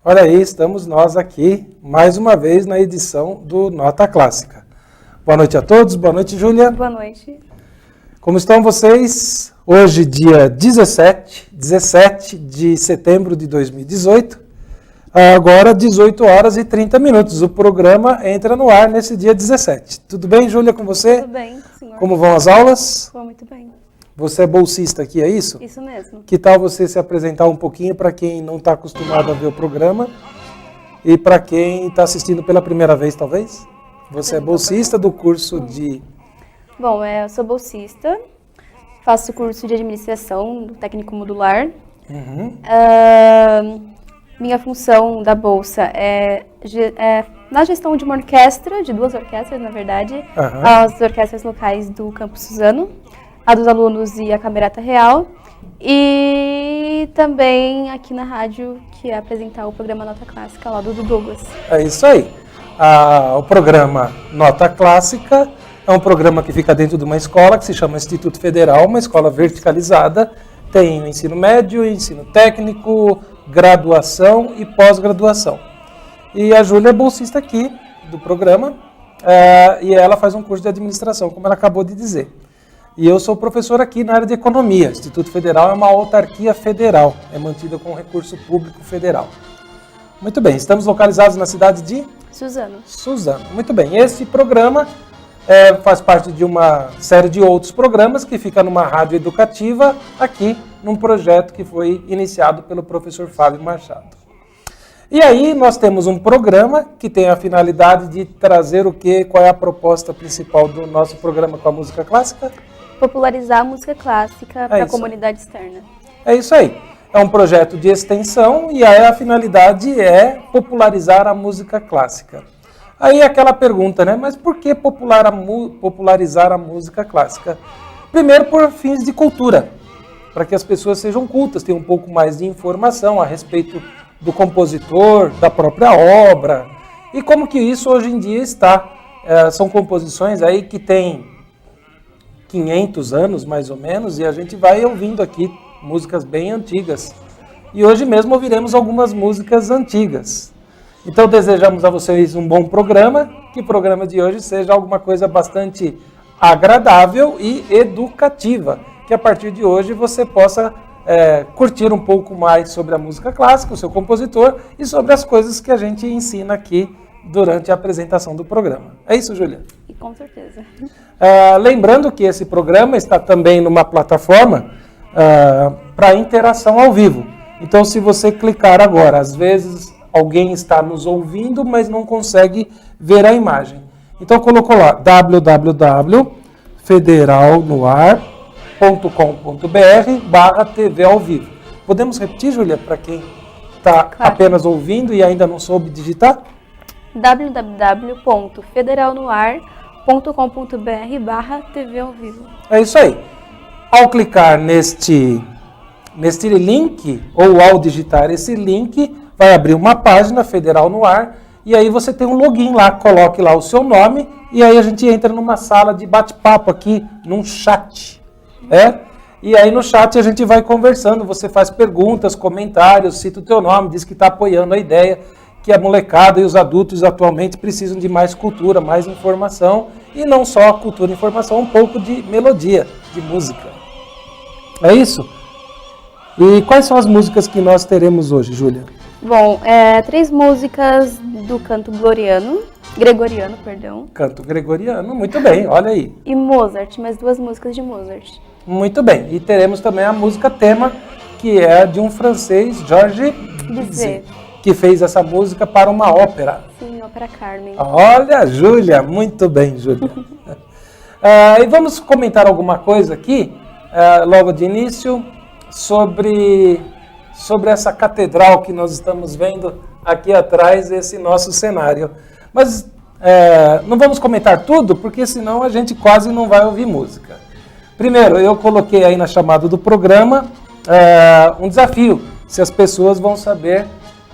Olha aí, estamos nós aqui, mais uma vez, na edição do Nota Clássica. Boa noite a todos, boa noite, Júlia. Boa noite. Como estão vocês? Hoje, dia 17 de setembro de 2018, agora 18 horas e 30 minutos. O programa entra no ar nesse dia 17. Tudo bem, Júlia, com você? Tudo bem, senhor. Como vão as aulas? Vou muito bem. Você é bolsista aqui, é isso? Isso mesmo. Que tal você se apresentar um pouquinho para quem não está acostumado a ver o programa e para quem está assistindo pela primeira vez, talvez? Você é bolsista do curso de... Bom, eu sou bolsista, faço curso de administração do técnico modular. Minha função da bolsa é na gestão de uma orquestra, de duas orquestras, na verdade, as orquestras locais do Campus Suzano, a dos alunos e a Camerata Real, e também aqui na rádio, que é apresentar o programa Nota Clássica lá do Douglas. É isso aí. O programa Nota Clássica é um programa que fica dentro de uma escola que se chama Instituto Federal, uma escola verticalizada. Tem o ensino médio, ensino técnico, graduação e pós-graduação. E a Júlia é bolsista aqui do programa e ela faz um curso de administração, como ela acabou de dizer. E eu sou professor aqui na área de economia. O Instituto Federal é uma autarquia federal, é mantida com recurso público federal. Muito bem, estamos localizados na cidade de... Suzano. Muito bem, esse programa faz parte de uma série de outros programas que fica numa rádio educativa aqui, num projeto que foi iniciado pelo professor Fábio Machado. E aí nós temos um programa que tem a finalidade de trazer o quê? Qual é a proposta principal do nosso programa com a música clássica? Popularizar a música clássica para a comunidade externa. É isso aí. É um projeto de extensão e aí a finalidade é popularizar a música clássica. Aí aquela pergunta, né? Mas por que popularizar a música clássica? Primeiro, por fins de cultura, para que as pessoas sejam cultas, tenham um pouco mais de informação a respeito do compositor, da própria obra, e como que isso hoje em dia está. São composições aí que têm 500 anos, mais ou menos, e a gente vai ouvindo aqui músicas bem antigas. E hoje mesmo ouviremos algumas músicas antigas. Então desejamos a vocês um bom programa, que o programa de hoje seja alguma coisa bastante agradável e educativa, que a partir de hoje você possa curtir um pouco mais sobre a música clássica, o seu compositor, e sobre as coisas que a gente ensina aqui durante a apresentação do programa. É isso, Júlia? E com certeza. Lembrando que esse programa está também numa plataforma para interação ao vivo. Então, se você clicar agora, às vezes alguém está nos ouvindo, mas não consegue ver a imagem. Então, colocou lá www.federalnoar.com.br/TV ao vivo. Podemos repetir, Júlia, para quem está apenas ouvindo e ainda não soube digitar? www.federalnoar.com.br/TV ao vivo. É isso aí. Ao clicar neste link, ou ao digitar esse link, vai abrir uma página Federal no Ar, e aí você tem um login lá, coloque lá o seu nome, e aí a gente entra numa sala de bate-papo aqui, num chat. E aí no chat a gente vai conversando, você faz perguntas, comentários, cita o teu nome, diz que está apoiando a ideia, que a molecada e os adultos atualmente precisam de mais cultura, mais informação, e não só a cultura e informação, um pouco de melodia, de música. É isso? E quais são as músicas que nós teremos hoje, Júlia? Bom, 3 músicas do canto gregoriano. Canto gregoriano, muito bem, olha aí. E Mozart, mais 2 músicas de Mozart. Muito bem, e teremos também a música tema, que é de um francês, Georges Bizet, que fez essa música para uma ópera. Sim, ópera Carmen. Olha, Júlia, muito bem, Júlia. E vamos comentar alguma coisa aqui, logo de início, sobre essa catedral que nós estamos vendo aqui atrás, esse nosso cenário. Mas não vamos comentar tudo, porque senão a gente quase não vai ouvir música. Primeiro, eu coloquei aí na chamada do programa um desafio, se as pessoas vão saber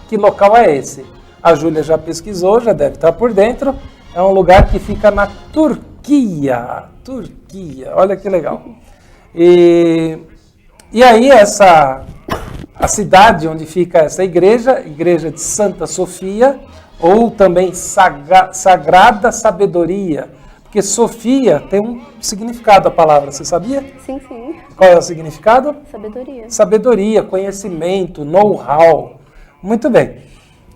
que local é esse. A Júlia já pesquisou, já deve estar por dentro. É um lugar que fica na Turquia. Olha que legal. E aí a cidade onde fica essa igreja, igreja de Santa Sofia, ou também Sagrada Sabedoria, porque Sofia tem um significado a palavra, você sabia? Sim, sim. Qual é o significado? Sabedoria. Sabedoria, conhecimento, know-how. Muito bem.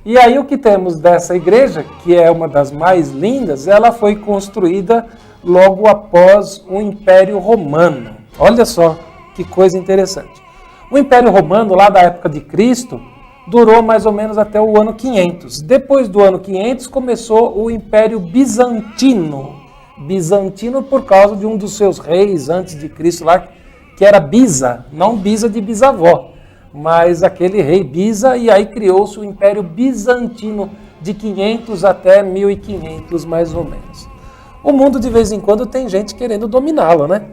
E aí o que temos dessa igreja, que é uma das mais lindas, ela foi construída logo após o Império Romano. Olha só que coisa interessante. O Império Romano, lá da época de Cristo, durou mais ou menos até o ano 500. Depois do ano 500 começou o Império Bizantino. Bizantino por causa de um dos seus reis antes de Cristo lá, que era Bisa, não Bisa de bisavó, mas aquele rei Bisa, e aí criou-se o Império Bizantino de 500 até 1500 mais ou menos. O mundo de vez em quando tem gente querendo dominá-lo, né?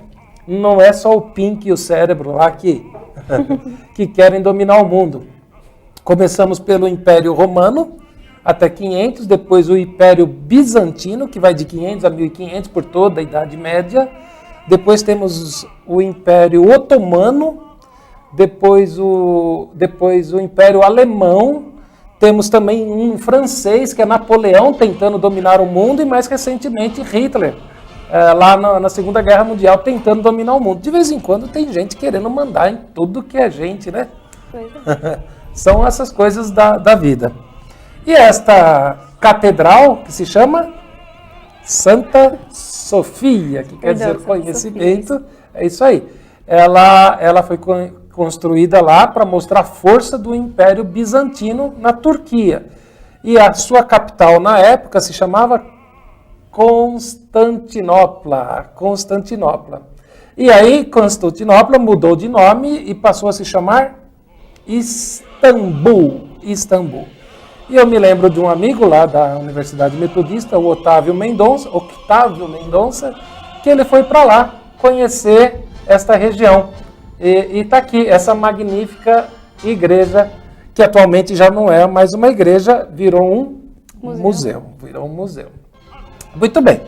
Não é só o Pink e o cérebro lá que querem dominar o mundo. Começamos pelo Império Romano, até 500, depois o Império Bizantino, que vai de 500 a 1500 por toda a Idade Média. Depois temos o Império Otomano, depois o Império Alemão. Temos também um francês, que é Napoleão, tentando dominar o mundo, e mais recentemente Hitler, lá na Segunda Guerra Mundial, tentando dominar o mundo. De vez em quando tem gente querendo mandar em tudo que é gente, né? Pois é. São essas coisas da vida. E esta catedral, que se chama Santa Sofia, que quer dizer conhecimento, é isso aí. Ela foi construída lá para mostrar a força do Império Bizantino na Turquia. E a sua capital na época se chamava Constantinopla. E aí Constantinopla mudou de nome e passou a se chamar Istambul. E eu me lembro de um amigo lá da Universidade Metodista, o Octávio Mendonça, que ele foi para lá conhecer esta região. E está aqui essa magnífica igreja, que atualmente já não é mais uma igreja, virou um museu. Muito bem.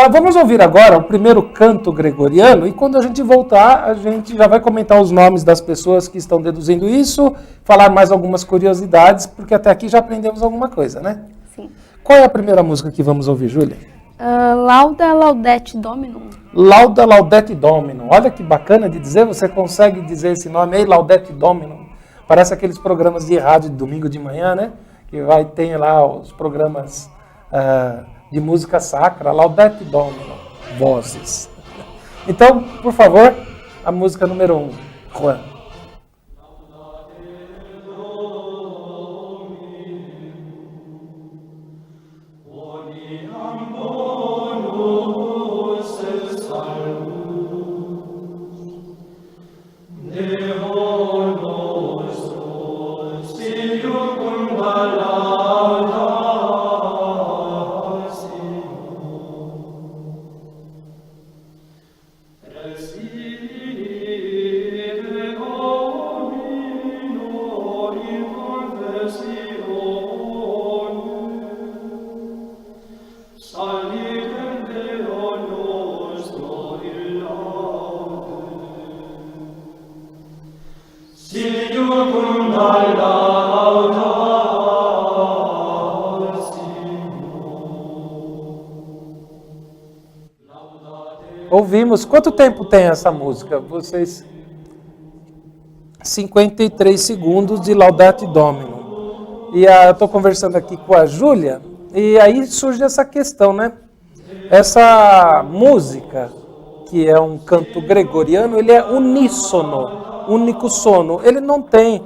Vamos ouvir agora o primeiro canto gregoriano, e quando a gente voltar, a gente já vai comentar os nomes das pessoas que estão deduzindo isso, falar mais algumas curiosidades, porque até aqui já aprendemos alguma coisa, né? Sim. Qual é a primeira música que vamos ouvir, Júlia? Lauda Laudete Dominum. Lauda Laudete Dominum. Olha que bacana de dizer, você consegue dizer esse nome aí, Laudete Dominum. Parece aqueles programas de rádio de domingo de manhã, né? Que tem lá os programas de música sacra, Laudete Dominum, vozes. Então, por favor, a música número 1, Juan. Ouvimos. Quanto tempo tem essa música? Vocês... 53 segundos de Laudate Dominum. E eu estou conversando aqui com a Júlia, e aí surge essa questão, né? Essa música, que é um canto gregoriano, ele é uníssono, único sono. Ele não tem,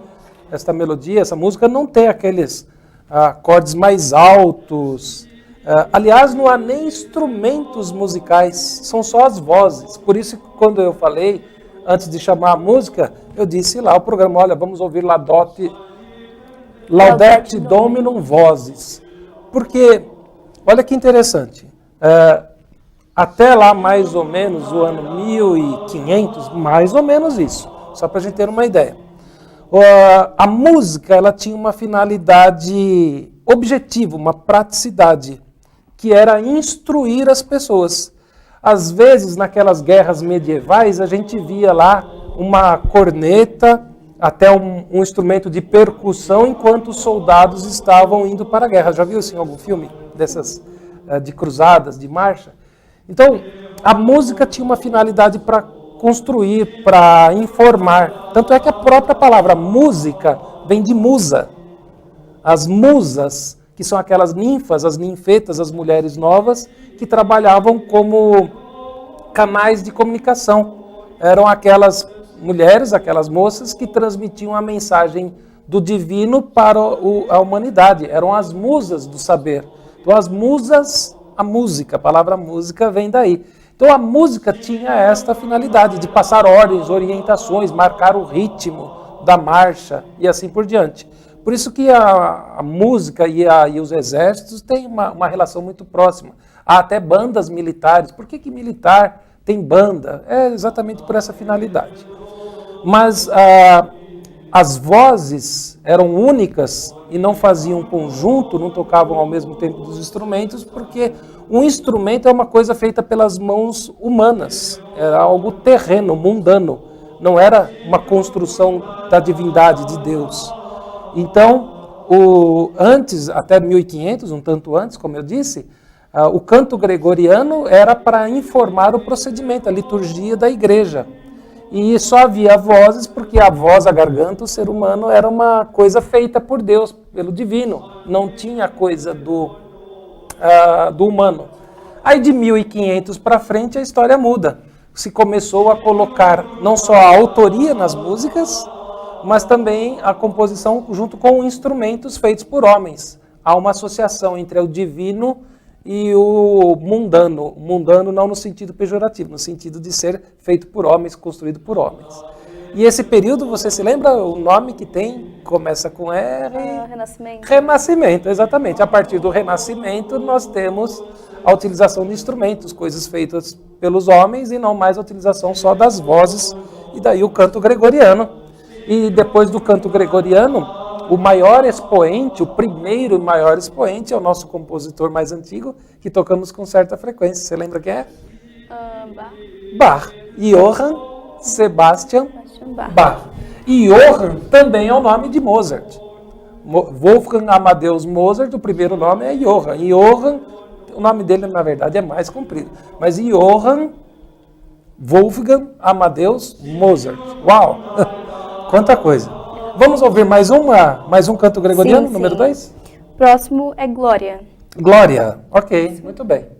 esta melodia, essa música não tem aqueles acordes mais altos. Aliás, não há nem instrumentos musicais, são só as vozes. Por isso, quando eu falei, antes de chamar a música, eu disse lá o programa, olha, vamos ouvir Laudate Dominum Vozes. Porque, olha que interessante, até lá mais ou menos o ano 1500, mais ou menos isso, só para a gente ter uma ideia. A música, ela tinha uma finalidade objetiva, uma praticidade, que era instruir as pessoas. Às vezes, naquelas guerras medievais, a gente via lá uma corneta até um instrumento de percussão enquanto os soldados estavam indo para a guerra. Já viu isso em algum filme dessas de cruzadas, de marcha? Então, a música tinha uma finalidade para construir, para informar. Tanto é que a própria palavra música vem de musa. As musas, que são aquelas ninfas, as ninfetas, as mulheres novas, que trabalhavam como canais de comunicação. Eram aquelas mulheres, aquelas moças que transmitiam a mensagem do divino para a humanidade. Eram as musas do saber. Então as musas, a música, a palavra música vem daí. Então a música tinha esta finalidade de passar ordens, orientações, marcar o ritmo da marcha e assim por diante. Por isso que a música e os exércitos têm uma relação muito próxima. Há até bandas militares. Por que militar tem banda? É exatamente por essa finalidade. Mas as vozes eram únicas e não faziam conjunto, não tocavam ao mesmo tempo dos instrumentos, porque um instrumento é uma coisa feita pelas mãos humanas, era algo terreno, mundano, não era uma construção da divindade de Deus. Então, antes, até 1500, um tanto antes, como eu disse, o canto gregoriano era para informar o procedimento, a liturgia da igreja. E só havia vozes, porque a voz, a garganta, o ser humano era uma coisa feita por Deus, pelo divino. Não tinha coisa do humano. Aí de 1500 para frente a história muda. Se começou a colocar não só a autoria nas músicas, mas também a composição junto com instrumentos feitos por homens. Há uma associação entre o divino e o mundano. Mundano não no sentido pejorativo, no sentido de ser feito por homens, construído por homens. E esse período, você se lembra o nome que tem? Começa com R... Renascimento. Renascimento, exatamente. A partir do Renascimento, nós temos a utilização de instrumentos, coisas feitas pelos homens e não mais a utilização só das vozes. E daí o canto gregoriano. E depois do canto gregoriano, o maior expoente, o primeiro e maior expoente é o nosso compositor mais antigo, que tocamos com certa frequência. Você lembra quem é? Bach. Bach. Johann Sebastian Bach. E Johann também é o nome de Mozart. Wolfgang Amadeus Mozart, o primeiro nome é Johann. Johann, o nome dele na verdade é mais comprido. Mas Johann Wolfgang Amadeus Mozart. Uau! Quanta coisa! Vamos ouvir mais um canto gregoriano, sim, número 2? Próximo é Glória. Glória, ok, muito bem.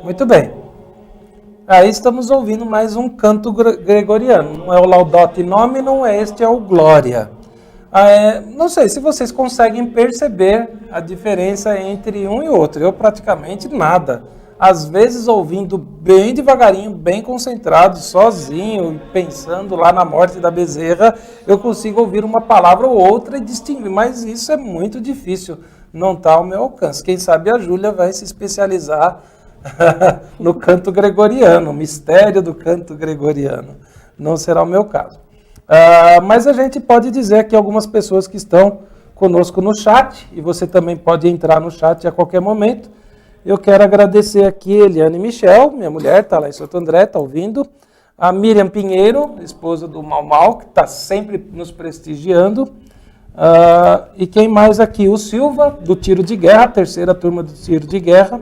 Muito bem. Aí estamos ouvindo mais um canto gregoriano. Não é o Laudato Nominum, este é o Glória. Não sei se vocês conseguem perceber a diferença entre um e outro. Eu praticamente nada. às vezes ouvindo bem devagarinho, bem concentrado, sozinho, pensando lá na morte da Bezerra, eu consigo ouvir uma palavra ou outra e distinguir, mas isso é muito difícil, não está ao meu alcance. Quem sabe a Júlia vai se especializar no canto gregoriano, o mistério do canto gregoriano. Não será o meu caso. Mas a gente pode dizer que algumas pessoas que estão conosco no chat, e você também pode entrar no chat a qualquer momento. Eu quero agradecer aqui Eliane Michel, minha mulher, está lá em Santo André, está ouvindo. A Miriam Pinheiro, esposa do Mau Mau, que está sempre nos prestigiando. E quem mais aqui? O Silva, do Tiro de Guerra, a terceira turma do Tiro de Guerra,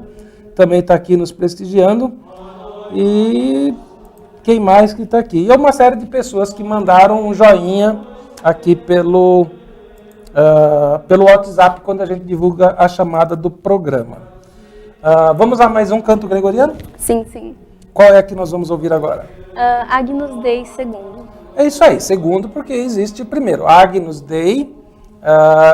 também está aqui nos prestigiando. E quem mais que está aqui? E uma série de pessoas que mandaram um joinha aqui pelo WhatsApp quando a gente divulga a chamada do programa. Vamos a mais um canto gregoriano? Sim, sim. Qual é que nós vamos ouvir agora? Agnus Dei segundo. É isso aí, segundo, porque existe primeiro. Agnus Dei,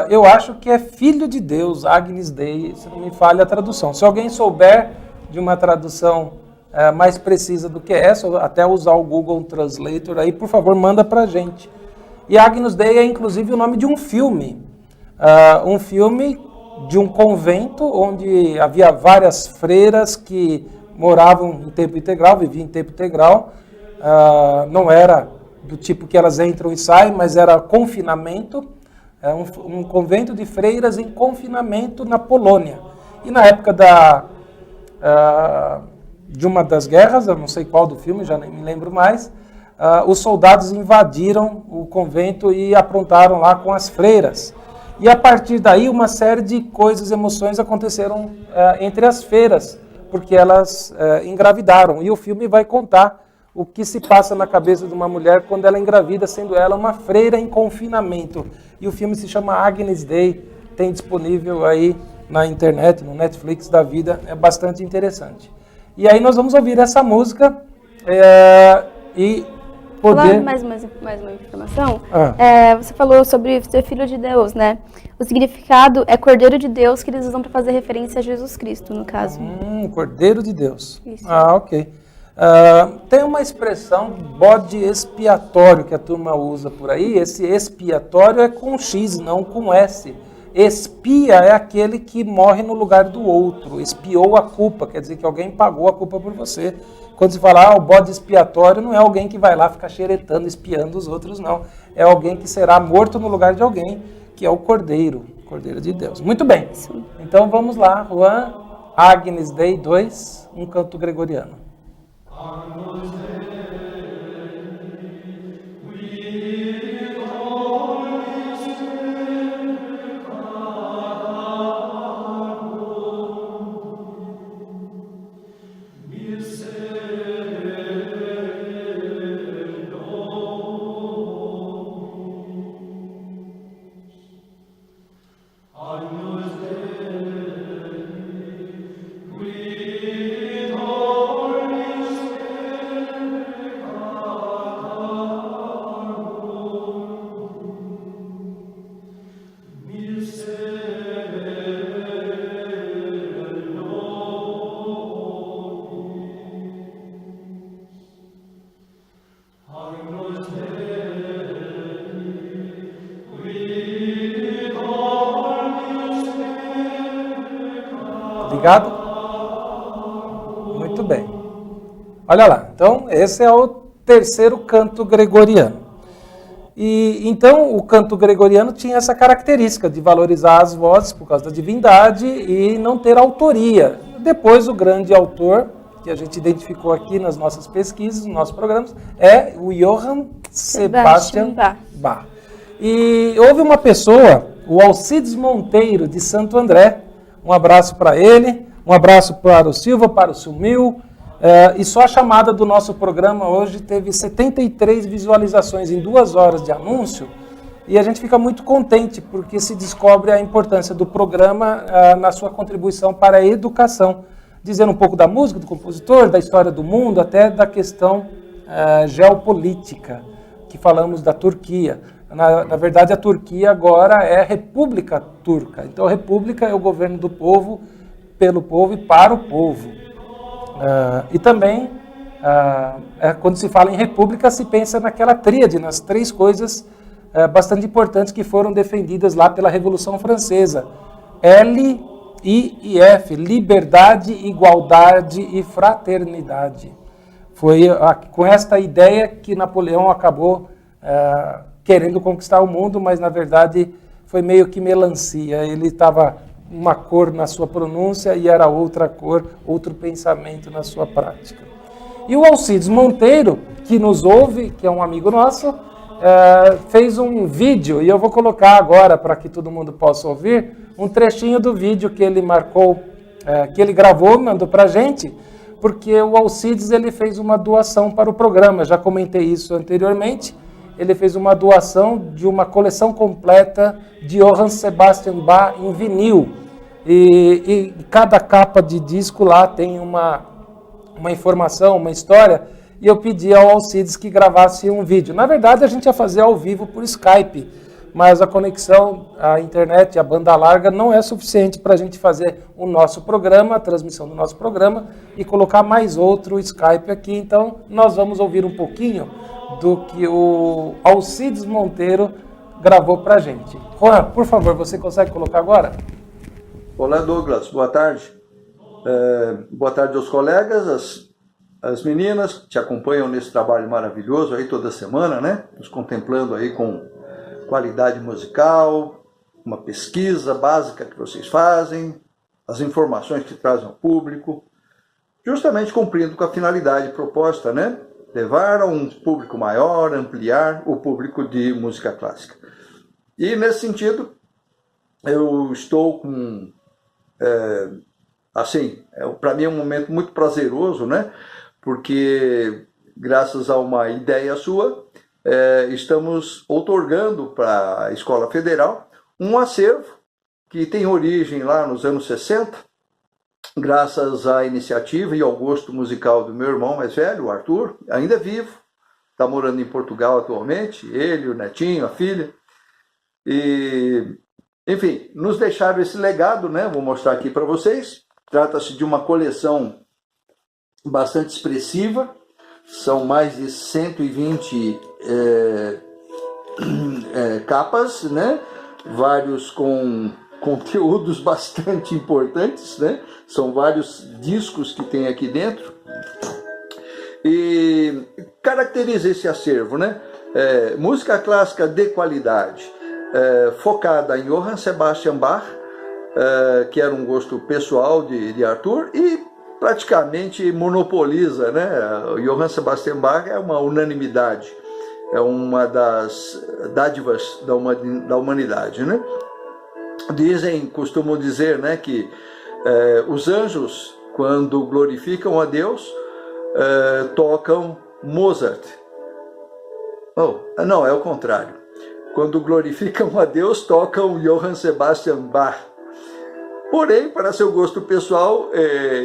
eu acho que é filho de Deus, Agnus Dei, se não me falha a tradução. Se alguém souber de uma tradução mais precisa do que essa, ou até usar o Google Translator aí, por favor, manda pra gente. E Agnus Dei é inclusive o nome de um filme. Um filme de um convento onde havia várias freiras que moravam em tempo integral, viviam em tempo integral. Não era do tipo que elas entram e saem, mas era confinamento. Um convento de freiras em confinamento na Polônia. E na época de uma das guerras, eu não sei qual do filme, já nem me lembro mais, os soldados invadiram o convento e aprontaram lá com as freiras. E a partir daí uma série de coisas, emoções aconteceram entre as freiras, porque elas engravidaram. E o filme vai contar o que se passa na cabeça de uma mulher quando ela engravida, sendo ela uma freira em confinamento. E o filme se chama Agnus Dei, tem disponível aí na internet, no Netflix da vida, é bastante interessante. E aí nós vamos ouvir essa música e poder... Mais uma informação. Você falou sobre ser filho de Deus, né? O significado é Cordeiro de Deus, que eles usam para fazer referência a Jesus Cristo, no caso. Cordeiro de Deus. Isso. Ok. Tem uma expressão bode expiatório que a turma usa por aí. Esse expiatório é com X, não com S. Expia é aquele que morre no lugar do outro, expiou a culpa, quer dizer que alguém pagou a culpa por você. Quando se fala o bode expiatório, não é alguém que vai lá ficar xeretando, espiando os outros, não. É alguém que será morto no lugar de alguém, que é o Cordeiro de Deus. Muito bem, então vamos lá, Juan, Agnus Dei 2, um canto gregoriano. Ligado? Muito bem. Olha lá, então esse é o terceiro canto gregoriano. E então o canto gregoriano tinha essa característica de valorizar as vozes por causa da divindade e não ter autoria. Depois o grande autor, que a gente identificou aqui nas nossas pesquisas, nos nossos programas, é o Johann Sebastian Bach. E houve uma pessoa, o Alcides Monteiro, de Santo André. Um abraço para ele, um abraço para o Silva, para o Sumil. E só a chamada do nosso programa hoje teve 73 visualizações em 2 horas de anúncio. E a gente fica muito contente, porque se descobre a importância do programa na sua contribuição para a educação. Dizendo um pouco da música, do compositor, da história do mundo, até da questão geopolítica, que falamos da Turquia. Na verdade, a Turquia agora é a República Turca. Então, a República é o governo do povo, pelo povo e para o povo. E também, quando se fala em república, se pensa naquela tríade, nas três coisas bastante importantes que foram defendidas lá pela Revolução Francesa. L, I e F, liberdade, igualdade e fraternidade. Foi com esta ideia que Napoleão acabou querendo conquistar o mundo, mas na verdade foi meio que melancia. Ele estava uma cor na sua pronúncia e era outra cor, outro pensamento na sua prática. E o Alcides Monteiro, que nos ouve, que é um amigo nosso, fez um vídeo, e eu vou colocar agora para que todo mundo possa ouvir, um trechinho do vídeo que ele marcou, que ele gravou, mandou para a gente, porque o Alcides ele fez uma doação para o programa, já comentei isso anteriormente. Ele fez uma doação de uma coleção completa de Johann Sebastian Bach em vinil. E cada capa de disco lá tem uma informação, uma história, e eu pedi ao Alcides que gravasse um vídeo. Na verdade, a gente ia fazer ao vivo por Skype, mas a conexão, a internet, a banda larga não é suficiente para a gente fazer o nosso programa, a transmissão do nosso programa, e colocar mais outro Skype aqui. Então, nós vamos ouvir um pouquinho do que o Alcides Monteiro gravou para a gente. Juan, por favor, você consegue colocar agora? Olá, Douglas. Boa tarde. Boa tarde aos colegas, as meninas que te acompanham nesse trabalho maravilhoso aí toda semana, né? Nos contemplando aí com qualidade musical, uma pesquisa básica que vocês fazem, as informações que trazem ao público, justamente cumprindo com a finalidade proposta, né? Levar a um público maior, ampliar o público de música clássica. E nesse sentido, eu estou com, para mim é um momento muito prazeroso, né? Porque graças a uma ideia sua, estamos outorgando para a Escola Federal um acervo que tem origem lá nos anos 60, graças à iniciativa e ao gosto musical do meu irmão mais velho, o Arthur, ainda vivo, está morando em Portugal atualmente, ele, o netinho, a filha. E, enfim, nos deixaram esse legado, né? Vou mostrar aqui para vocês. Trata-se de uma coleção bastante expressiva, são mais de 120 capas, né? Vários com conteúdos bastante importantes, né? São vários discos que tem aqui dentro. E caracteriza esse acervo, né? Música clássica de qualidade, focada em Johann Sebastian Bach, que era um gosto pessoal de Arthur, e praticamente monopoliza, né? O Johann Sebastian Bach é uma unanimidade, é uma das dádivas da humanidade, né? Costumam dizer, né, que os anjos, quando glorificam a Deus, tocam Mozart. Não, é o contrário. Quando glorificam a Deus, tocam Johann Sebastian Bach. Porém, para seu gosto pessoal,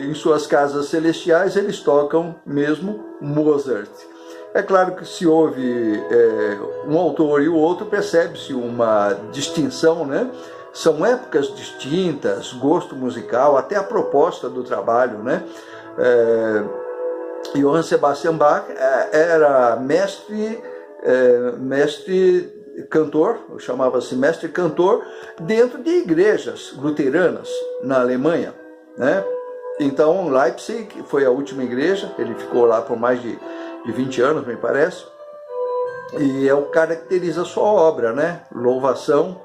em suas casas celestiais, eles tocam mesmo Mozart. É claro que se ouve um autor e o outro, percebe-se uma distinção, né? São épocas distintas, gosto musical, até a proposta do trabalho, né? Johann Sebastian Bach era mestre cantor, chamava-se mestre cantor, dentro de igrejas luteranas na Alemanha, né? Então, Leipzig foi a última igreja, ele ficou lá por mais de 20 anos, me parece, e caracteriza a sua obra, né? Louvação,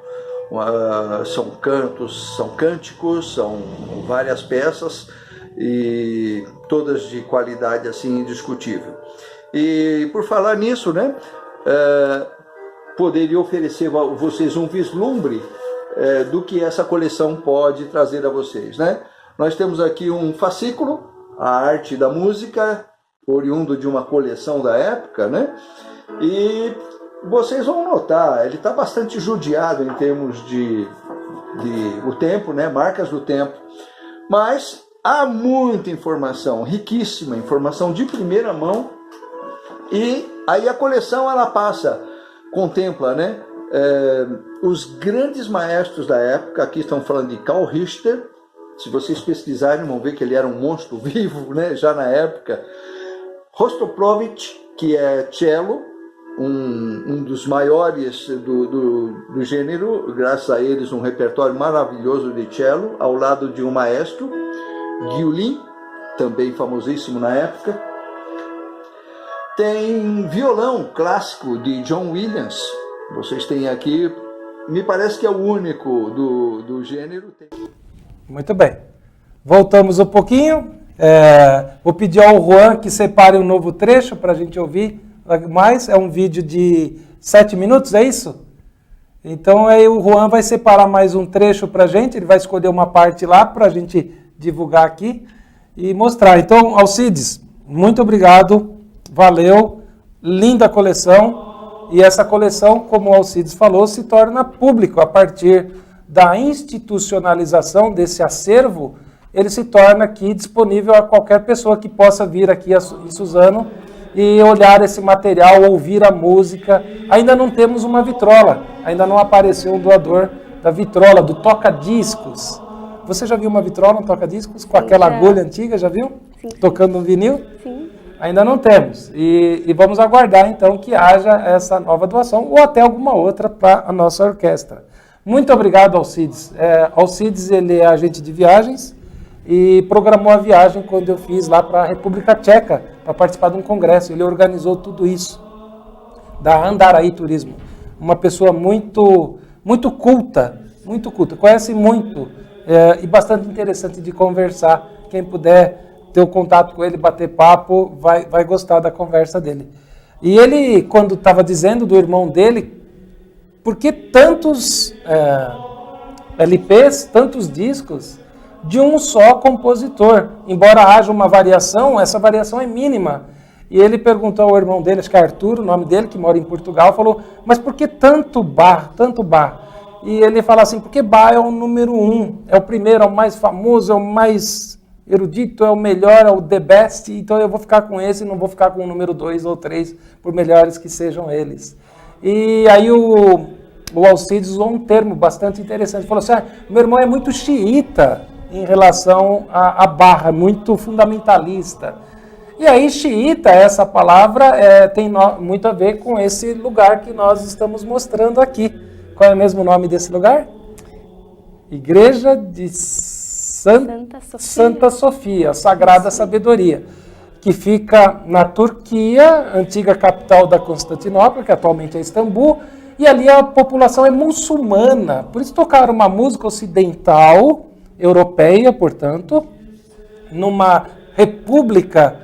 são cantos, são cânticos, são várias peças, e todas de qualidade assim indiscutível. E por falar nisso, né? Poderia oferecer a vocês um vislumbre do que essa coleção pode trazer a vocês, né? Nós temos aqui um fascículo, a arte da música, oriundo de uma coleção da época, né? E vocês vão notar, ele está bastante judiado em termos de o tempo, né? Marcas do tempo, mas há muita informação, riquíssima informação de primeira mão, e aí a coleção ela contempla, né, os grandes maestros da época. Aqui estão falando de Carl Richter, Se vocês pesquisarem, vão ver que ele era um monstro vivo, né, já na época. Rostropovich, que é cello, um dos maiores do gênero, graças a eles um repertório maravilhoso de cello, ao lado de um maestro, Guiulin, também famosíssimo na época. Tem violão clássico de John Williams, vocês têm aqui, me parece que é o único do gênero. Muito bem, voltamos um pouquinho, vou pedir ao Juan que separe um novo trecho para a gente ouvir mais, é um vídeo de 7 minutos, é isso? Então aí o Juan vai separar mais um trecho para a gente, ele vai escolher uma parte lá para a gente divulgar aqui e mostrar. Então, Alcides, muito obrigado, valeu, linda coleção, e essa coleção, como o Alcides falou, se torna público a partir da institucionalização desse acervo, ele se torna aqui disponível a qualquer pessoa que possa vir aqui em Suzano e olhar esse material, ouvir a música. Ainda não temos uma vitrola, ainda não apareceu um doador da vitrola, do toca-discos. Você já viu uma vitrola, um toca-discos, com aquela agulha antiga, já viu? Sim. Tocando um vinil? Sim. Ainda não temos. E vamos aguardar, então, que haja essa nova doação ou até alguma outra para a nossa orquestra. Muito obrigado, Alcides. Alcides, ele é agente de viagens e programou a viagem quando eu fiz lá para a República Tcheca, para participar de um congresso. Ele organizou tudo isso, da Andaraí Turismo. Uma pessoa muito culta, conhece muito e bastante interessante de conversar. Quem puder ter o contato com ele, bater papo, vai gostar da conversa dele. E ele, quando estava dizendo do irmão dele, por que tantos LPs, tantos discos, de um só compositor? Embora haja uma variação, essa variação é mínima. E ele perguntou ao irmão dele, acho que é Arthur, o nome dele, que mora em Portugal, falou, mas por que tanto Bach? E ele fala assim, porque Bach é o número 1, é o primeiro, é o mais famoso, é o mais erudito, é o melhor, é o the best, então eu vou ficar com esse e não vou ficar com o número 2 ou 3, por melhores que sejam eles. E aí o Alcides usou um termo bastante interessante, ele falou assim, meu irmão é muito xiita em relação a Bach, muito fundamentalista. E aí xiita, essa palavra, tem muito a ver com esse lugar que nós estamos mostrando aqui. Qual é o mesmo nome desse lugar? Igreja de Santa Sofia, Sagrada Sabedoria, que fica na Turquia, antiga capital da Constantinopla, que atualmente é Istambul, e ali a população é muçulmana. Por isso tocaram uma música ocidental, europeia, portanto, numa república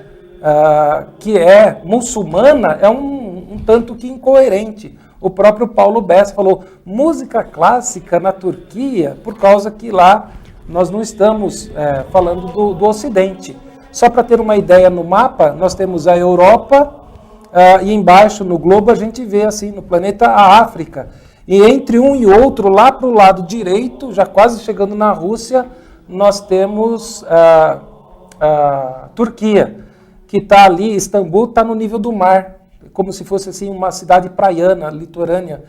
que é muçulmana, é um tanto que incoerente. O próprio Paulo Bessa falou música clássica na Turquia, por causa que lá nós não estamos falando do Ocidente. Só para ter uma ideia, no mapa, nós temos a Europa e embaixo no globo a gente vê assim, no planeta, a África. E entre um e outro, lá para o lado direito, já quase chegando na Rússia, nós temos a Turquia, que está ali, Istambul está no nível do mar, como se fosse assim, uma cidade praiana, litorânea,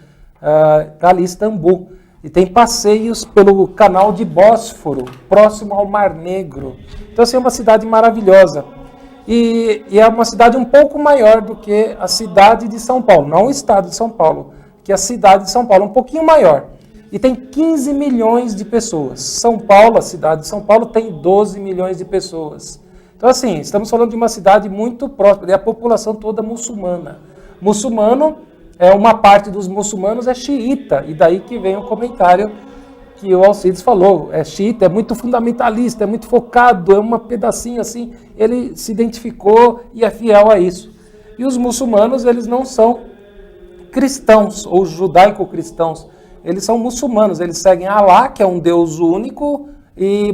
está ali Istambul. E tem passeios pelo canal de Bósforo, próximo ao Mar Negro. Então, assim, é uma cidade maravilhosa. E é uma cidade um pouco maior do que a cidade de São Paulo, não o estado de São Paulo, que a cidade de São Paulo, um pouquinho maior. E tem 15 milhões de pessoas. São Paulo, a cidade de São Paulo, tem 12 milhões de pessoas. Então, assim, estamos falando de uma cidade muito próspera, e a população toda muçulmana. Muçulmano, uma parte dos muçulmanos é xiita, e daí que vem o comentário que o Alcides falou. É xiita, é muito fundamentalista, é muito focado, é um pedacinho assim, ele se identificou e é fiel a isso. E os muçulmanos, eles não são cristãos, ou judaico-cristãos, eles são muçulmanos, eles seguem Alá, que é um Deus único,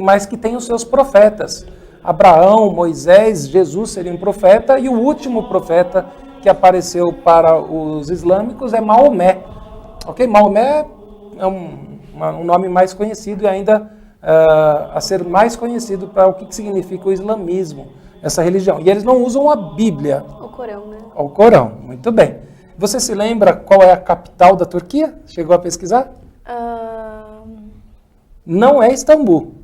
mas que tem os seus profetas. Abraão, Moisés, Jesus seria um profeta, e o último profeta que apareceu para os islâmicos é Maomé. Ok? Maomé é um nome mais conhecido e ainda a ser mais conhecido para o que significa o islamismo, essa religião. E eles não usam a Bíblia. O Corão, né? O Corão, muito bem. Você se lembra qual é a capital da Turquia? Chegou a pesquisar? Não é Istambul.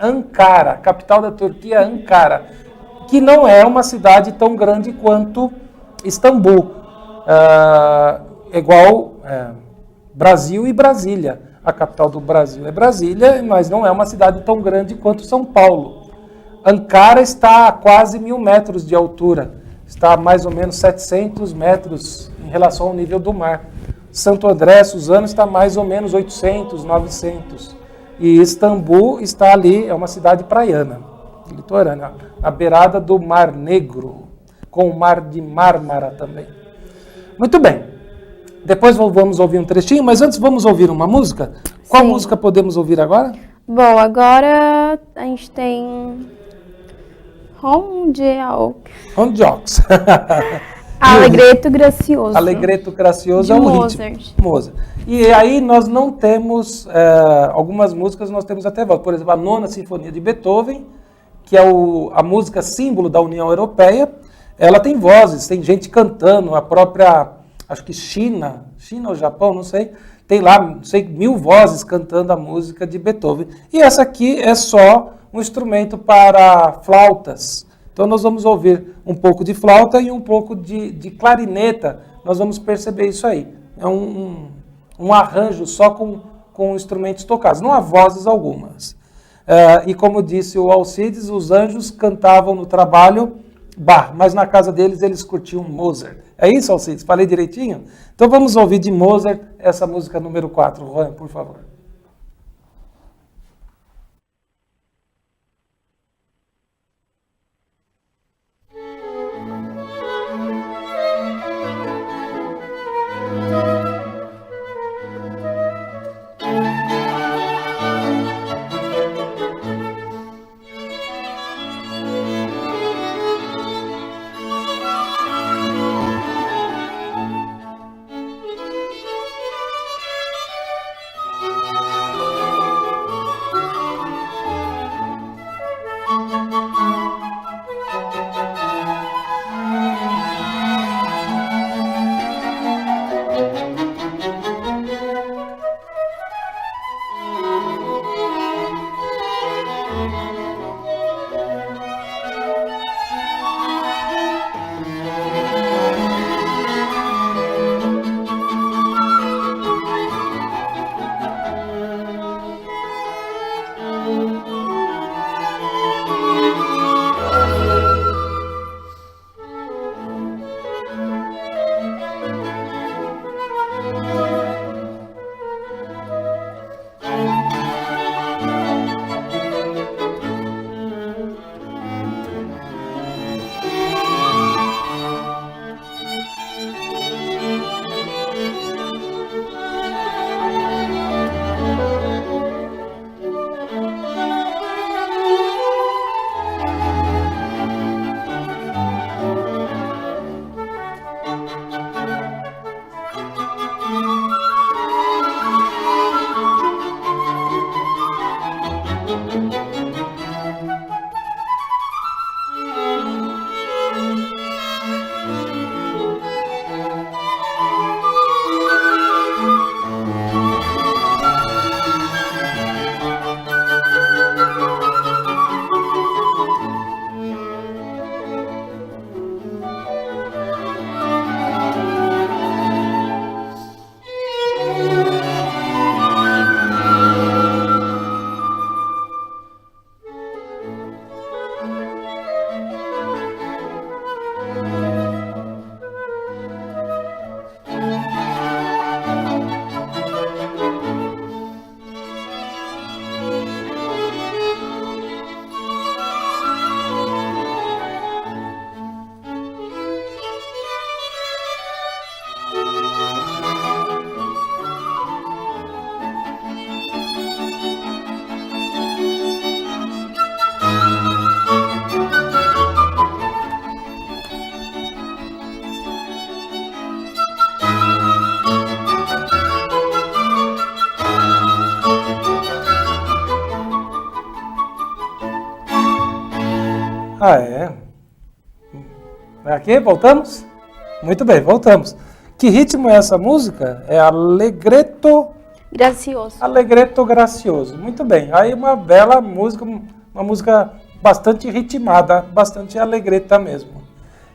Ankara, capital da Turquia, Ankara, que não é uma cidade tão grande quanto Istambul, igual Brasil e Brasília. A capital do Brasil é Brasília, mas não é uma cidade tão grande quanto São Paulo. Ankara está a quase 1.000 metros de altura, está a mais ou menos 700 metros em relação ao nível do mar. Santo André, Suzano, está a mais ou menos 800, 900. E Istambul está ali, é uma cidade praiana, litorânea, à beirada do Mar Negro, com o Mar de Mármara também. Muito bem. Depois vamos ouvir um trechinho, mas antes vamos ouvir uma música. Qual música podemos ouvir agora? Bom, agora a gente tem Rondeaux. Allegretto Grazioso. Allegretto Grazioso é um ritmo. Mozart. E aí nós não temos, algumas músicas nós temos até voz. Por exemplo, a Nona Sinfonia de Beethoven, que é a música símbolo da União Europeia, ela tem vozes, tem gente cantando, a própria, acho que China ou Japão, não sei, tem lá, não sei, 1.000 vozes cantando a música de Beethoven. E essa aqui é só um instrumento para flautas. Então nós vamos ouvir um pouco de flauta e um pouco de clarineta. Nós vamos perceber isso aí. É um arranjo só com instrumentos tocados. Não há vozes algumas. E como disse o Alcides, os anjos cantavam no trabalho Bach, mas na casa deles eles curtiam Mozart. É isso, Alcides? Falei direitinho? Então vamos ouvir de Mozart essa música número 4. Juan, por favor. Ah, é? Aqui, voltamos? Muito bem, voltamos. Que ritmo é essa música? É Allegretto Gracioso. Allegretto gracioso. Muito bem. Aí uma bela música, uma música bastante ritmada, bastante alegreta mesmo.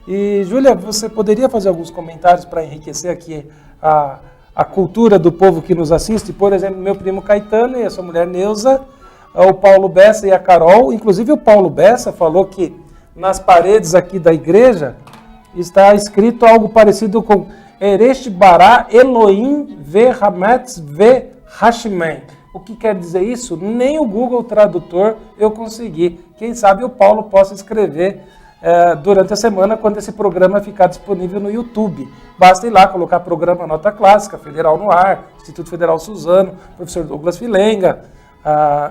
E, Júlia, você poderia fazer alguns comentários para enriquecer aqui a cultura do povo que nos assiste? Por exemplo, meu primo Caetano e a sua mulher Neuza, o Paulo Bessa e a Carol. Inclusive o Paulo Bessa falou que nas paredes aqui da igreja está escrito algo parecido com Eresh bara Elohim ve Hametz ve Hashemem. O que quer dizer isso? Nem o Google Tradutor eu consegui. Quem sabe o Paulo possa escrever durante a semana, quando esse programa ficar disponível no YouTube. Basta ir lá, colocar programa Nota Clássica, Federal no Ar, Instituto Federal Suzano, professor Douglas Filenga,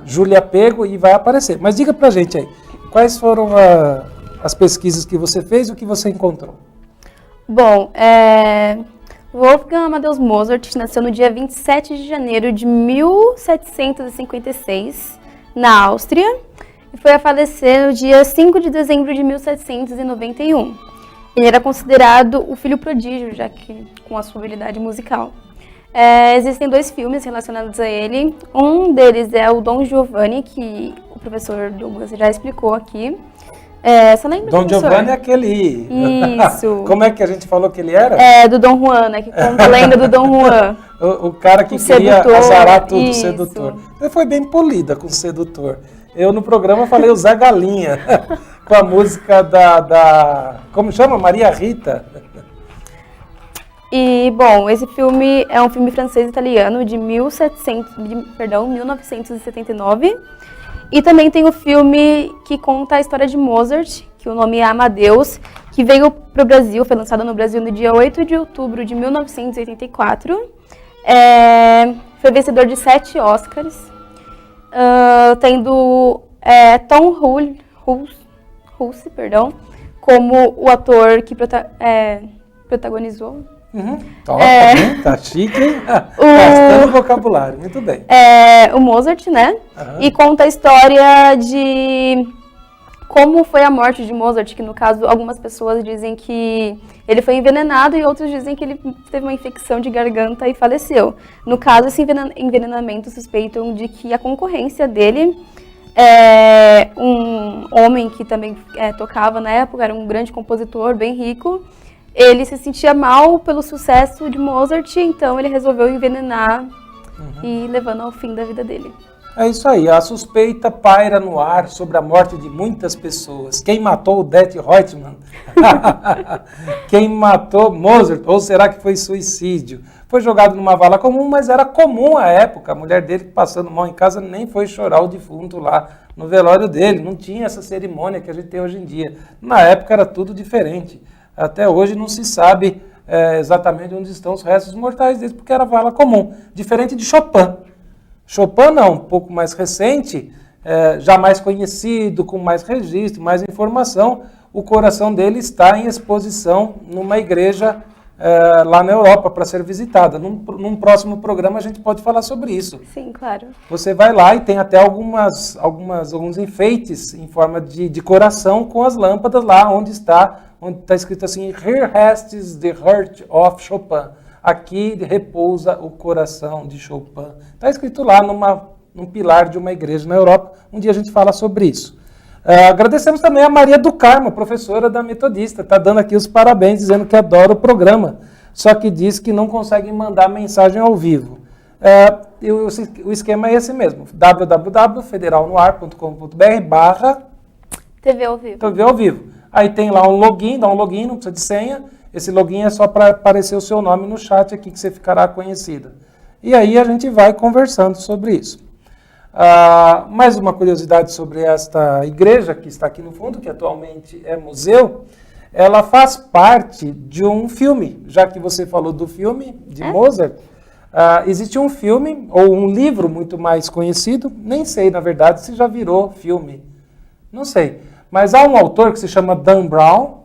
Júlia Pego, e vai aparecer. Mas diga pra gente aí, quais foram as pesquisas que você fez e o que você encontrou? Bom, Wolfgang Amadeus Mozart nasceu no dia 27 de janeiro de 1756, na Áustria, e foi a falecer no dia 5 de dezembro de 1791. Ele era considerado o filho prodígio, já que com a sua habilidade musical. Existem 2 filmes relacionados a ele. Um deles é o Dom Giovanni, que o professor Douglas já explicou aqui. Você lembra, Dom Giovanni é aquele... Isso. Como é que a gente falou que ele era? Do Dom Juan, né? Que conta a lenda do Dom Juan. O cara que queria azarar tudo, isso. Sedutor. Ele foi bem polida com o sedutor. Eu no programa falei o Zé Galinha, com a música como chama? Maria Rita. E, bom, esse filme é um filme francês-italiano de 1979. E também tem o filme que conta a história de Mozart, que o nome é Amadeus, que veio para o Brasil, foi lançado no Brasil no dia 8 de outubro de 1984. Foi vencedor de 7 Oscars, tendo Tom Hulce, como o ator que protagonizou. Tá chique, gastando vocabulário, muito bem. O Mozart, né? E conta a história de como foi a morte de Mozart, que no caso algumas pessoas dizem que ele foi envenenado e outros dizem que ele teve uma infecção de garganta e faleceu. No caso, esse envenenamento suspeitam de que a concorrência dele, um homem que também tocava na época, era um grande compositor, bem rico. Ele se sentia mal pelo sucesso de Mozart, então ele resolveu envenenar e levando ao fim da vida dele. É isso aí, a suspeita paira no ar sobre a morte de muitas pessoas. Quem matou Odette Reutemann? Quem matou Mozart? Ou será que foi suicídio? Foi jogado numa vala comum, mas era comum à época. A mulher dele, passando mal em casa, nem foi chorar o defunto lá no velório dele. Não tinha essa cerimônia que a gente tem hoje em dia. Na época era tudo diferente. Até hoje não se sabe exatamente onde estão os restos mortais deles, porque era vala comum. Diferente de Chopin. Chopin não, um pouco mais recente, já mais conhecido, com mais registro, mais informação. O coração dele está em exposição numa igreja lá na Europa para ser visitada. Num próximo programa a gente pode falar sobre isso. Sim, claro. Você vai lá e tem até alguns enfeites em forma de coração com as lâmpadas lá onde está escrito assim, Here rests the heart of Chopin. Aqui repousa o coração de Chopin. Está escrito lá num pilar de uma igreja na Europa. Um dia a gente fala sobre isso. Agradecemos também a Maria do Carmo, professora da Metodista. Está dando aqui os parabéns, dizendo que adora o programa. Só que diz que não consegue mandar mensagem ao vivo. O esquema é esse mesmo. www.federalnoar.com.br/TV ao vivo. TV ao vivo. Aí tem lá um login, dá um login, não precisa de senha. Esse login é só para aparecer o seu nome no chat aqui que você ficará conhecida. E aí a gente vai conversando sobre isso. Mais uma curiosidade sobre esta igreja que está aqui no fundo, que atualmente é museu. Ela faz parte de um filme, já que você falou do filme de Mozart. Existe um filme, ou um livro muito mais conhecido, nem sei, na verdade, se já virou filme. Não sei. Mas há um autor que se chama Dan Brown,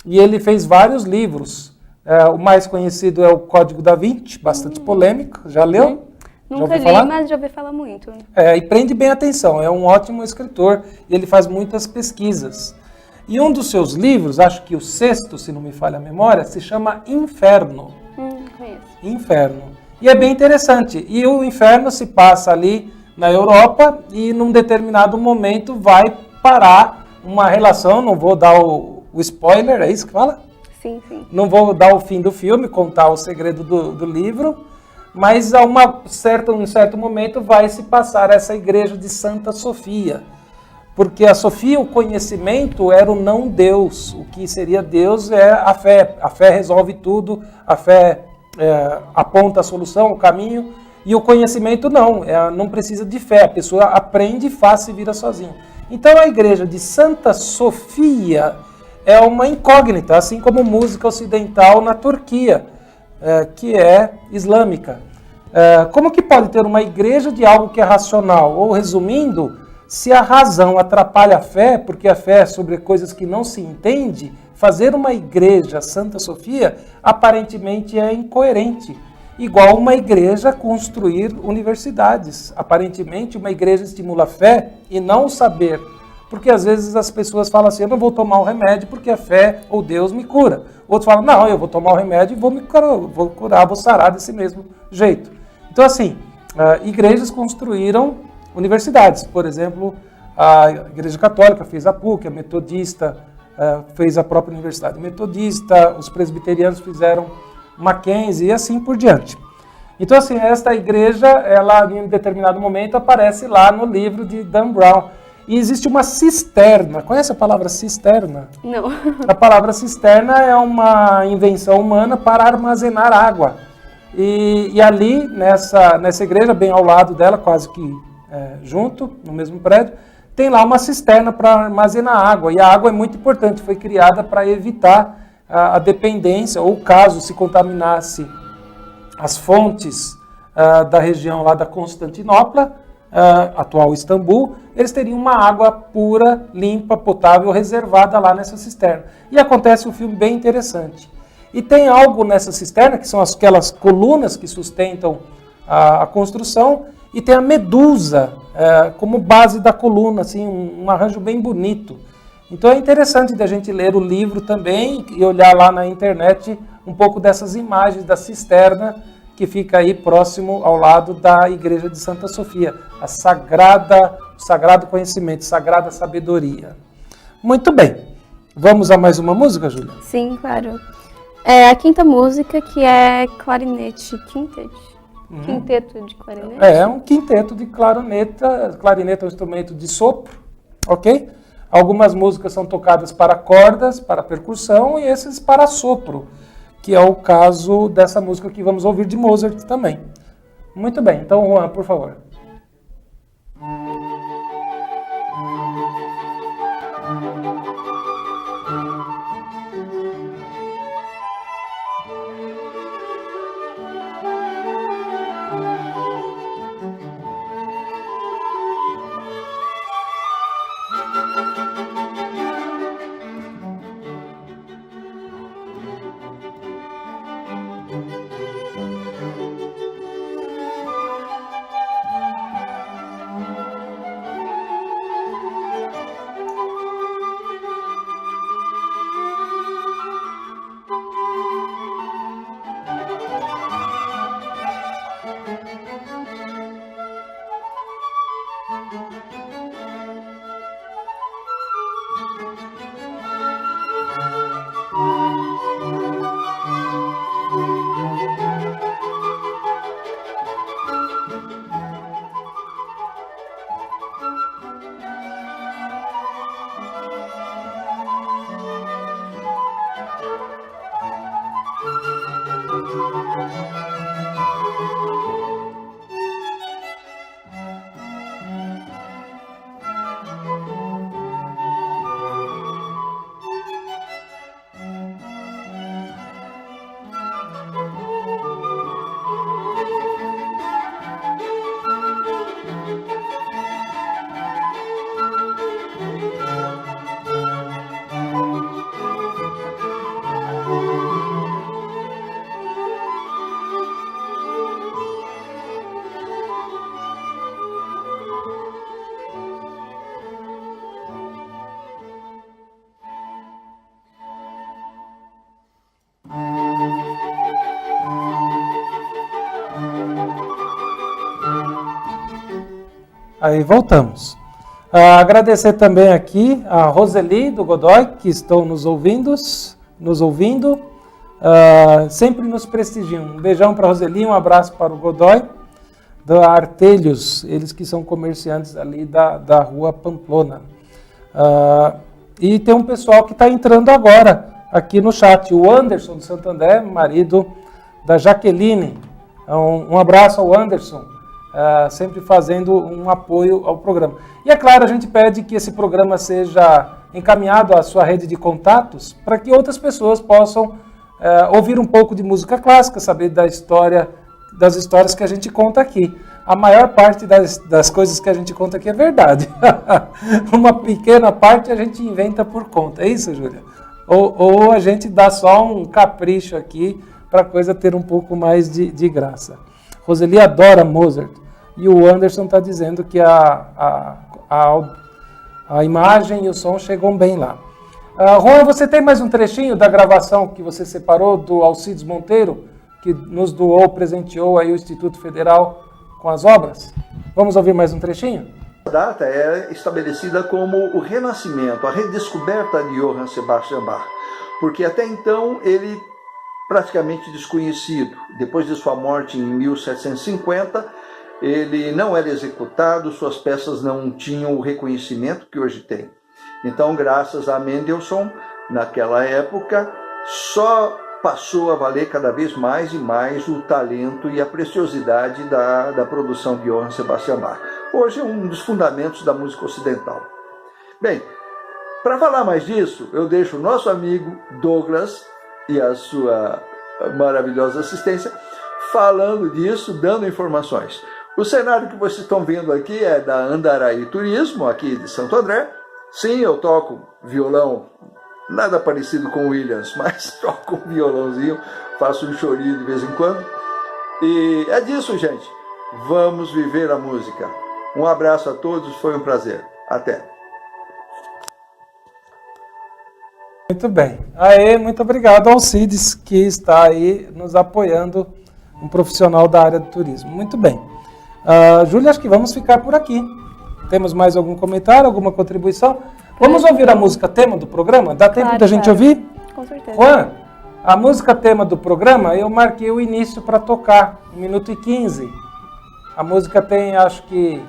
e ele fez vários livros. O mais conhecido é o Código da Vinci, bastante polêmico. Já leu? Nunca li, mas já ouvi falar muito. E prende bem atenção, é um ótimo escritor, e ele faz muitas pesquisas. E um dos seus livros, acho que o 6º, se não me falha a memória, se chama Inferno. Conheço. Inferno. E é bem interessante. E o inferno se passa ali na Europa e num determinado momento vai parar uma relação, não vou dar o spoiler, é isso que fala? Sim, sim. Não vou dar o fim do filme, contar o segredo do livro, mas a um certo momento vai se passar essa igreja de Santa Sofia. Porque a Sofia, o conhecimento, era o não Deus. O que seria Deus é a fé. A fé resolve tudo, a fé aponta a solução, o caminho, e o conhecimento não. Não precisa de fé, a pessoa aprende, faz, se vira sozinha. Então a igreja de Santa Sofia é uma incógnita, assim como música ocidental na Turquia, que é islâmica. Como que pode ter uma igreja de algo que é racional? Ou resumindo, se a razão atrapalha a fé, porque a fé é sobre coisas que não se entende, fazer uma igreja Santa Sofia aparentemente é incoerente. Igual uma igreja construir universidades. Aparentemente uma igreja estimula a fé e não o saber. Porque às vezes as pessoas falam assim, eu não vou tomar o remédio porque a fé ou Deus me cura. Outros falam, não, eu vou tomar o remédio e vou vou sarar desse mesmo jeito. Então assim, igrejas construíram universidades. Por exemplo, a Igreja Católica fez a PUC, a Metodista fez a própria Universidade Metodista, os presbiterianos fizeram Mackenzie e assim por diante. Então assim, esta igreja, ela em um determinado momento aparece lá no livro de Dan Brown. E existe uma cisterna. Conhece a palavra cisterna? Não. A palavra cisterna é uma invenção humana para armazenar água. E ali, nessa igreja, bem ao lado dela, quase que junto, no mesmo prédio, tem lá uma cisterna para armazenar água. E a água é muito importante, foi criada para evitar a dependência, ou caso se contaminasse as fontes da região lá da Constantinopla, atual Istambul, eles teriam uma água pura, limpa, potável, reservada lá nessa cisterna. E acontece um filme bem interessante. E tem algo nessa cisterna, que são aquelas colunas que sustentam a construção, e tem a medusa como base da coluna, assim, um arranjo bem bonito. Então é interessante da gente ler o livro também e olhar lá na internet um pouco dessas imagens da cisterna, que fica aí próximo ao lado da igreja de Santa Sofia, o sagrado conhecimento, sagrada sabedoria. Muito bem. Vamos a mais uma música, Júlia? Sim, claro. A quinta música, que é clarinete, quinteto de clarinete. É um quinteto de clarineta. Clarineta é um instrumento de sopro, ok? Algumas músicas são tocadas para cordas, para percussão, e esses para sopro, que é o caso dessa música que vamos ouvir de Mozart também. Muito bem, então Juan, por favor. Aí voltamos. Agradecer também aqui a Roseli do Godoy, que estão nos ouvindo, sempre nos prestigiam. Um beijão para a Roseli, um abraço para o Godoy, da Artelhos, eles que são comerciantes ali da rua Pamplona. E tem um pessoal que está entrando agora aqui no chat, o Anderson do Santo André, marido da Jaqueline. Um abraço ao Anderson, sempre fazendo um apoio ao programa. E é claro, a gente pede que esse programa seja encaminhado à sua rede de contatos para que outras pessoas possam ouvir um pouco de música clássica, saber das histórias que a gente conta aqui. A maior parte das coisas que a gente conta aqui é verdade. Uma pequena parte a gente inventa por conta. É isso, Júlia? Ou a gente dá só um capricho aqui para a coisa ter um pouco mais de graça. Roseli adora Mozart. E o Anderson está dizendo que a imagem e o som chegam bem lá. Juan, você tem mais um trechinho da gravação que você separou do Alcides Monteiro, que nos doou, presenteou aí o Instituto Federal com as obras? Vamos ouvir mais um trechinho? A data é estabelecida como o renascimento, a redescoberta de Johann Sebastian Bach, porque até então ele praticamente desconhecido. Depois de sua morte em 1750, ele não era executado, suas peças não tinham o reconhecimento que hoje tem. Então, graças a Mendelssohn, naquela época, só passou a valer cada vez mais e mais o talento e a preciosidade da produção de Johann Sebastian Bach. Hoje é um dos fundamentos da música ocidental. Bem, para falar mais disso, eu deixo o nosso amigo Douglas e a sua maravilhosa assistência falando disso, dando informações. O cenário que vocês estão vendo aqui é da Andaraí Turismo, aqui de Santo André. Sim, eu toco violão, nada parecido com o Williams, mas toco um violãozinho, faço um chorinho de vez em quando. E é disso, gente. Vamos viver a música. Um abraço a todos, foi um prazer. Até. Muito bem. Muito obrigado ao Alcides, que está aí nos apoiando, um profissional da área do turismo. Muito bem. Júlia, acho que vamos ficar por aqui. Temos mais algum comentário, alguma contribuição? Vamos ouvir a música tema do programa? Dá tempo da gente ouvir? Com certeza. Juan, a música tema do programa, eu marquei o início para tocar, 1 minuto e 15. A música tem, acho que,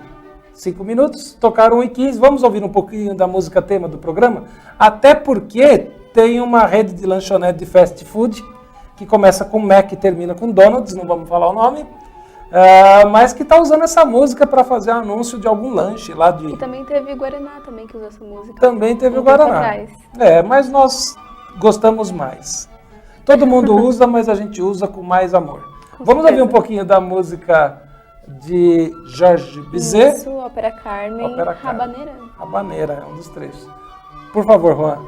5 minutos, tocaram 1 e 15. Vamos ouvir um pouquinho da música tema do programa? Até porque tem uma rede de lanchonete de fast food, que começa com Mac e termina com Donald's, não vamos falar o nome, mas que está usando essa música para fazer anúncio de algum lanche lá de... E também teve Guaraná também que usou essa música. Também teve o Guaraná. Mas nós gostamos mais. Todo mundo usa, mas a gente usa com mais amor. Vamos ouvir um pouquinho da música de Jorge Bizet. Isso, Ópera Carmen, Rabaneira. Rabaneira, é um dos trechos. Por favor, Juan.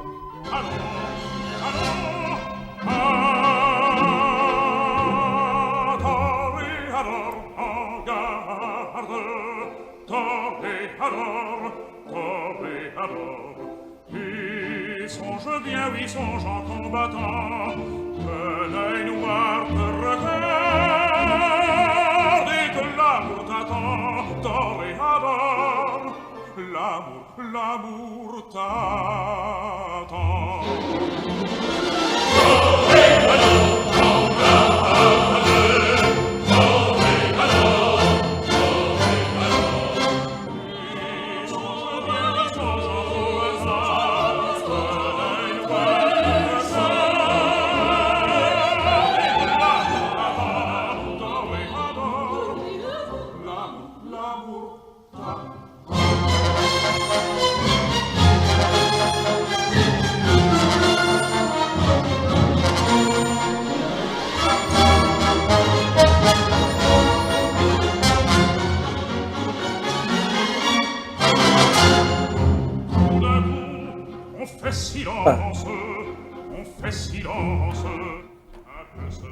Songe bien, oui, songe en combattant, que l'œil noir te regarde et que l'amour t'attend, toréador, l'amour t'attend.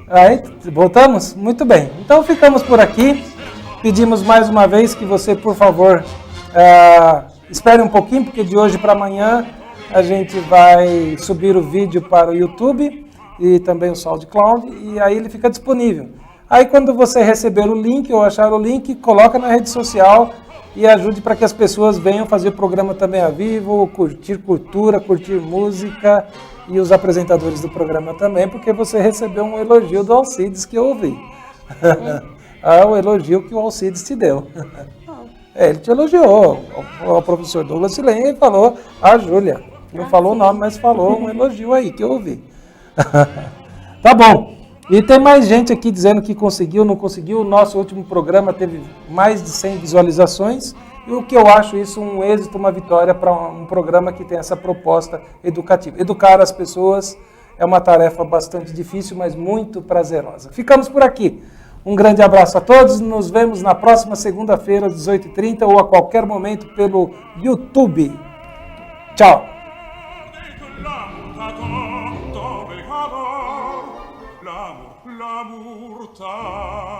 Aí, voltamos? Muito bem. Então ficamos por aqui. Pedimos mais uma vez que você, por favor, espere um pouquinho, porque de hoje para amanhã a gente vai subir o vídeo para o YouTube e também o SoundCloud, e aí ele fica disponível. Aí quando você receber o link ou achar o link, coloca na rede social e ajude para que as pessoas venham fazer o programa também ao vivo, curtir cultura, curtir música e os apresentadores do programa também, porque você recebeu um elogio do Alcides que eu ouvi. O elogio que o Alcides te deu. Ele te elogiou, o professor Douglas Silene falou, a Júlia, não falou o nome, mas falou um elogio aí que eu ouvi. Tá bom. E tem mais gente aqui dizendo que conseguiu, não conseguiu. O nosso último programa teve mais de 100 visualizações. E o que eu acho isso um êxito, uma vitória para um programa que tem essa proposta educativa. Educar as pessoas é uma tarefa bastante difícil, mas muito prazerosa. Ficamos por aqui. Um grande abraço a todos. Nos vemos na próxima segunda-feira, às 18h30 ou a qualquer momento pelo YouTube. Tchau. L'amour t'a